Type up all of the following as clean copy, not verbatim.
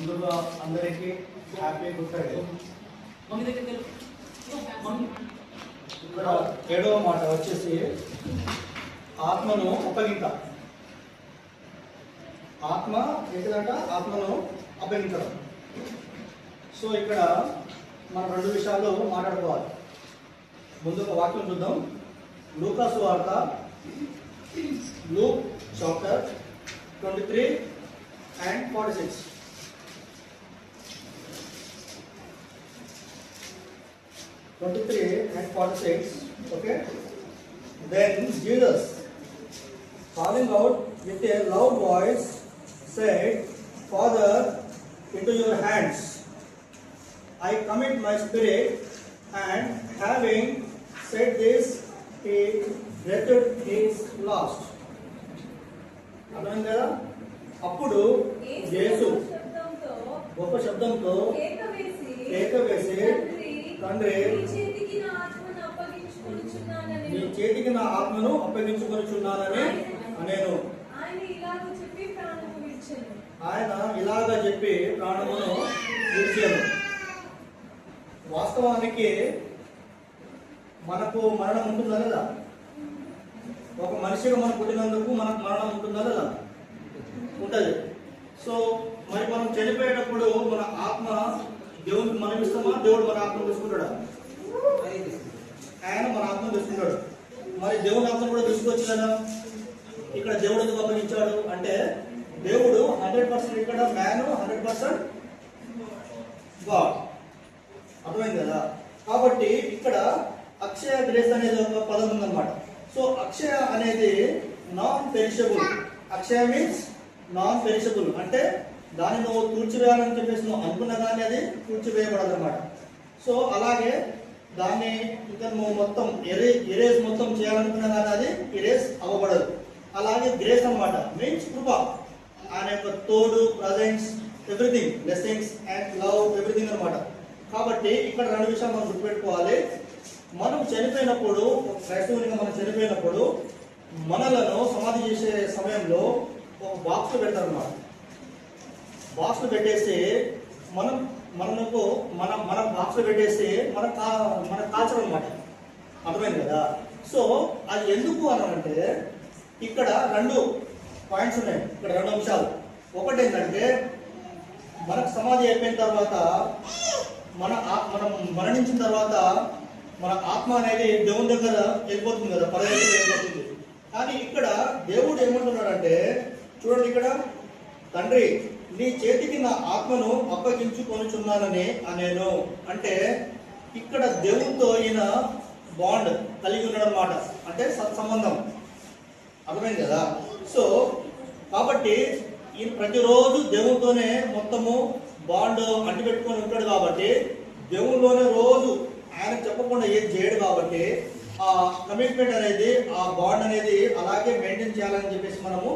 ముందుగా అందరికీ happy good Friday. ఇక్కడ 7వ మాట వచ్చేసి ఆత్మను అప్పగింత. ఆత్మ ఏంటిదంట? ఆత్మను అప్పగించడం. సో ఇక్కడ మనం 2 విషయాలు మాట్లాడుకోవాలి. ముందుగా వాక్యం చూద్దాం. లూకా సువార్త Luke chapter 23 and 46. Okay. Then Jesus, calling out with a loud voice, said, "Father, into your hands I commit my spirit." And having said this, he breathed his last. అర్థమైంది కదా? అప్పుడు యేసు గొప్ప శబ్దంతో కేక వేసి, తండ్రి, నీ చేతికి నా ఆత్మను అప్పగించుకొనుచున్నానని నేను. ఆయన ఇలాగా చెప్పి ప్రాణమును విడిచాను. వాస్తవానికి మనకు మరణం ఉంటుందా లేదా? ఒక మనిషిగా మనం పుట్టినందుకు మనకు మరణం ఉంటుందా లేదా? ఉంటుంది. సో మరి మనం చనిపోయేటప్పుడు మన ఆత్మ దేవునికి మనం ఇస్తామా? దేవుడు మన ఆత్మ తీసుకుంటాడా? ఆయన మన ఆత్మ తీసుకుంటాడు. మరి దేవుని ఆత్మ కూడా తీసుకొచ్చు కదా. ఇక్కడ దేవుడు ఎందుకు అప్పగించాడు అంటే దేవుడు 100%, ఇక్కడ మ్యాన్ 100% గాడ్. అర్థమైంది కదా? కాబట్టి ఇక్కడ అక్షయ గ్రేస్ అనేది ఒక పదం ఉందన్నమాట. సో అక్షయ అనేది నాన్ పెరిషబుల్. అక్షయ మీన్స్ నాన్ పెరిషబుల్ అంటే దాన్ని నువ్వు తూర్చివేయాలని చెప్పేసి నువ్వు అనుకున్న కానీ అది తూర్చివేయబడదు అనమాట. సో అలాగే దాన్ని ఇంకా నువ్వు మొత్తం ఎరేజ్ మొత్తం చేయాలనుకున్నా కానీ అది ఎరేజ్ అవ్వబడదు. అలాగే గ్రేస్ అనమాట మీన్స్ కృప. ఆయన యొక్క తోడు, presence, everything, blessings and love, everything అనమాట. కాబట్టి ఇక్కడ 2 విషయాలు మనం గుర్తుపెట్టుకోవాలి. మనం చనిపోయినప్పుడు, క్రైస్తవునిగా మనం చనిపోయినప్పుడు మనలను సమాధి చేసే సమయంలో ఒక బాక్స్ పెడతారన్నమాట. బాక్స్ పెట్టేసి మన బాక్స్ పెట్టేసి మన కాల్చడం అనమాట. అర్థమైంది కదా? సో అది ఎందుకు అనంటే ఇక్కడ 2 పాయింట్స్ ఉన్నాయి. ఇక్కడ 2 అంశాలు. ఒకటి ఏంటంటే మనకు సమాధి అయిపోయిన తర్వాత మనం మరణించిన తర్వాత మన ఆత్మ అనేది దేవుని దగ్గర వెళ్ళిపోతుంది కదా, పరదేశంలో వెళ్ళిపోతుంది. కానీ ఇక్కడ దేవుడు ఏమంటున్నాడంటే చూడండి, ఇక్కడ తండ్రి, నీ చేతికి నా ఆత్మను అప్పగించుకొనుచున్నానని నేను. అంటే ఇక్కడ దేవునితో ఈయన బాండ్ కలిగి ఉన్నాడు అనమాట. అంటే సత్సంబంధం. అర్థమైంది కదా? సో కాబట్టి ఈయన ప్రతిరోజు దేవునితోనే మొత్తము బాండ్ అంటి పెట్టుకొని ఉంటాడు. కాబట్టి దేవునిలోనే రోజు ఆయన చెప్పకుండా ఏం చేయడు. కాబట్టి ఆ కమిట్మెంట్ అనేది, ఆ బాండ్ అనేది అలాగే మెయింటైన్ చేయాలని చెప్పేసి మనము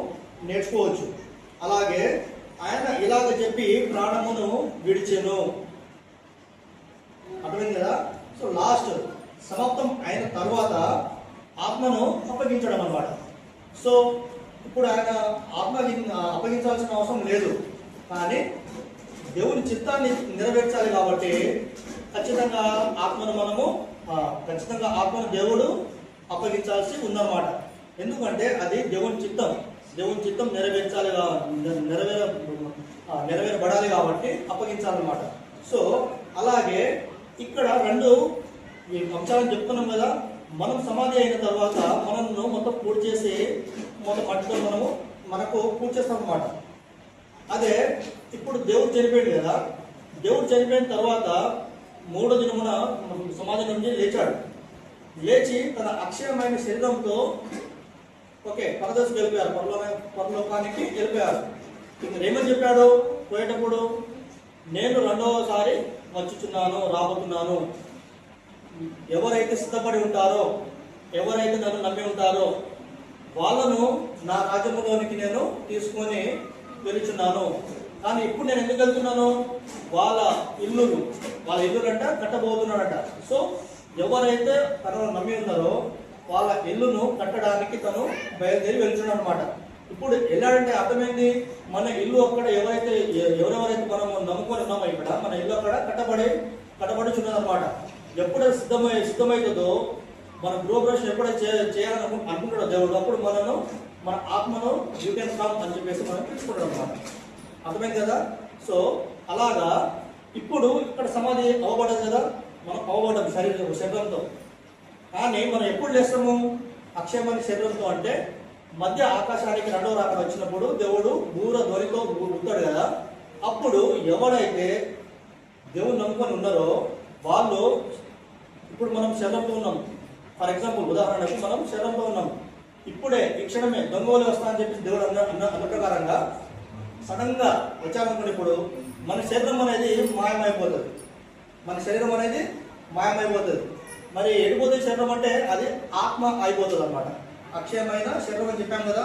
నేర్చుకోవచ్చు. అలాగే ఆయన ఇలాగ చెప్పి ప్రాణమును విడిచెను. అర్థమైంది కదా? సో లాస్ట్ సమాప్తం అయిన తర్వాత ఆత్మను అప్పగించడం అన్నమాట. సో ఇప్పుడు ఆయన ఆత్మ అప్పగించాల్సిన అవసరం లేదు. కానీ దేవుని చిత్తాన్ని నెరవేర్చాలి కాబట్టి ఖచ్చితంగా ఆత్మను దేవుడు అప్పగించాల్సి ఉందన్నమాట. ఎందుకంటే అది దేవుని చిత్తం నెరవేరబడాలి కాబట్టి అప్పగించాలన్నమాట. సో అలాగే ఇక్కడ 2 అంశాలను చెప్తున్నాం కదా. మనం సమాధి అయిన తర్వాత మనల్ని మొత్తం పూర్తి చేసి మట్టితో మనకు పూర్తి చేస్తాం అన్నమాట. అదే ఇప్పుడు దేవుడు చనిపోయాడు కదా. దేవుడు చనిపోయిన తర్వాత 3వ దినమున సమాధి నుండి లేచి తన అక్షయమైన శరీరంతో పరదేశకు వెళ్ళిపోయారు, పరలోకానికి వెళ్ళిపోయారు. ఇక్కడ ఏమని చెప్పాడు పోయేటప్పుడు? నేను 2వసారి రాబోతున్నాను. ఎవరైతే సిద్ధపడి ఉంటారో, ఎవరైతే నన్ను నమ్మి ఉంటారో వాళ్ళను నా రాజ్యములోనికి నేను తీసుకొని వెళుచున్నాను. కానీ ఇప్పుడు నేను ఎందుకు వెళ్తున్నాను? వాళ్ళ ఇల్లు అంట కట్టబోతున్నాడట. సో ఎవరైతే తనను నమ్మి ఉన్నారో వాళ్ళ ఇల్లును కట్టడానికి తను బయలుదేరి వెళ్తున్నాడు అనమాట. ఇప్పుడు వెళ్ళాడంటే అర్థమైంది, మన ఇల్లు అక్కడ ఎవరెవరైతే మనం నమ్ముకొని ఉన్నామో ఇక్కడ మన ఇల్లు అక్కడ కట్టబడుచున్నది అనమాట. ఎప్పుడైతే సిద్ధమవుతుందో మన గృహప్రవేశం ఎప్పుడైతే చేయాలని అనుకుంటాడో దేవుడు, అప్పుడు మన ఆత్మను యూ కెన్ కమ్ అని చెప్పేసి మనం తెలుసుకుంటాం అనమాట. అర్థమైంది కదా. సో అలాగా ఇప్పుడు ఇక్కడ సమాధి అవ్వబడదు కదా, మనం అవ్వబడ్డాం శరీరంతో. కానీ మనం ఎప్పుడు లేస్తాము అక్షయమైన శరీరంతో అంటే మధ్య ఆకాశానికి రెండవ రాకడ వచ్చినప్పుడు దేవుడు బూర ధ్వనితో ఉంటాడు కదా. అప్పుడు ఎవడైతే దేవుడు నమ్ముకొని ఉన్నారో వాళ్ళు, ఇప్పుడు మనం శరీరంతో ఉన్నాం, ఫర్ ఎగ్జాంపుల్ ఉదాహరణకు మనం శరీరంతో ఉన్నాం, ఇప్పుడే ఈ క్షణమే దొంగలు వస్తా అని చెప్పి దేవుడు అన్న ప్రకారంగా సడన్ గా వచ్చామనుకుని ఇప్పుడు మన శరీరం అనేది మాయమైపోతుంది. మన శరీరం అనేది మాయమైపోతుంది. మరి ఎడిపోతే శరీరం అంటే అది ఆత్మ అయిపోతుంది అనమాట. అక్షయమైన శరీరం అని చెప్పాం కదా.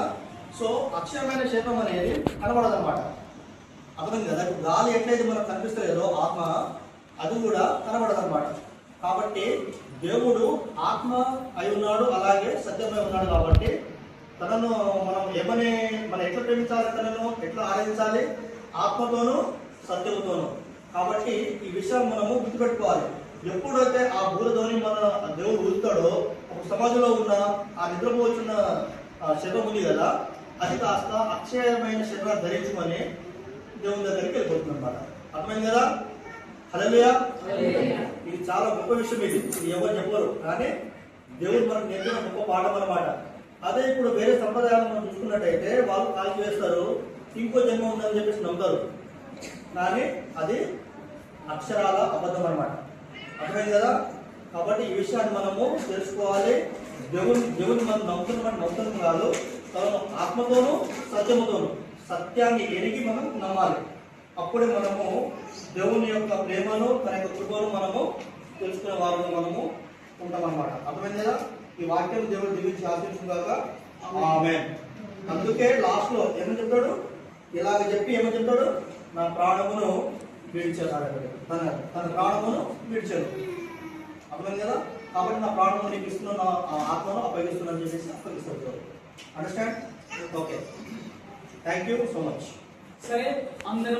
సో అక్షయమైన శరీరం అనేది కనబడదు అనమాట. అర్థమైంది కదా. గాలి ఎట్లయితే మనకు కనిపిస్తలేదో ఆత్మ అది కూడా కనబడదు అనమాట. కాబట్టి దేవుడు ఆత్మ అయి ఉన్నాడు, అలాగే సత్యమై ఉన్నాడు. కాబట్టి తనను మనం ఎట్లా ప్రేమించాలి, తనను ఎట్లా ఆరాధించాలి, ఆత్మతోనూ సత్యముతోనూ. కాబట్టి ఈ విషయం మనము గుర్తుపెట్టుకోవాలి. ఎప్పుడైతే ఆ బూరధ్వని మన దేవుడు ఊదుతాడో ఒక సమాజంలో ఉన్న ఆ నిద్రపోవచ్చున్న శరీరం ఉంది కదా, అది కాస్త అక్షయమైన శరీరాన్ని ధరించమని దేవుని దగ్గరికి వెళ్ళిపోతుంది అనమాట. అర్థమైంది కదా. హల్లెలూయా. ఇది చాలా గొప్ప విషయం. ఇది ఎవరు చెప్పరు, కానీ దేవుడు మనకు నేర్పిన గొప్ప పాఠం అన్నమాట. అదే ఇప్పుడు వేరే సంప్రదాయాలు మనం చూసుకున్నట్టయితే వాళ్ళు కాల్చి వేస్తారు, ఇంకో జన్మ ఉందని చెప్పేసి నమ్ముతారు. కానీ అది అక్షరాల అబద్ధం అనమాట. అర్థమైంది కదా. కాబట్టి ఈ విషయాన్ని మనము తెలుసుకోవాలి. దేవుని మనం నమ్ముతున్నాం కాదు, తను ఆత్మతోనూ సత్యముతోనూ సత్యాన్ని ఎరిగి మనం నమ్మాలి. అప్పుడే మనము దేవుని యొక్క ప్రేమను, తన యొక్క కృపను మనము తెలుసుకునే వారిని మనము ఉంటామన్నమాట. అర్థమైంది కదా. ఈ వాక్యం దేవుడు దీవించి ఆశించుగాక. ఆమేన్. అందుకే లాస్ట్ లో ఏమని చెప్తాడు, ఇలాగ చెప్పి ఏమని చెప్తాడు, నా ప్రాణమును విడిచాడు, తన ప్రాణమును విడిచాడు. అర్థమైంది కదా. కాబట్టి నా ప్రాణము నీకు ఇస్తున్నా, నా ఆత్మను అప్పగిస్తున్నా అని చెప్పేసి అప్పగిస్తాడు. Understand? Okay, thank you so much. సరే అందరూ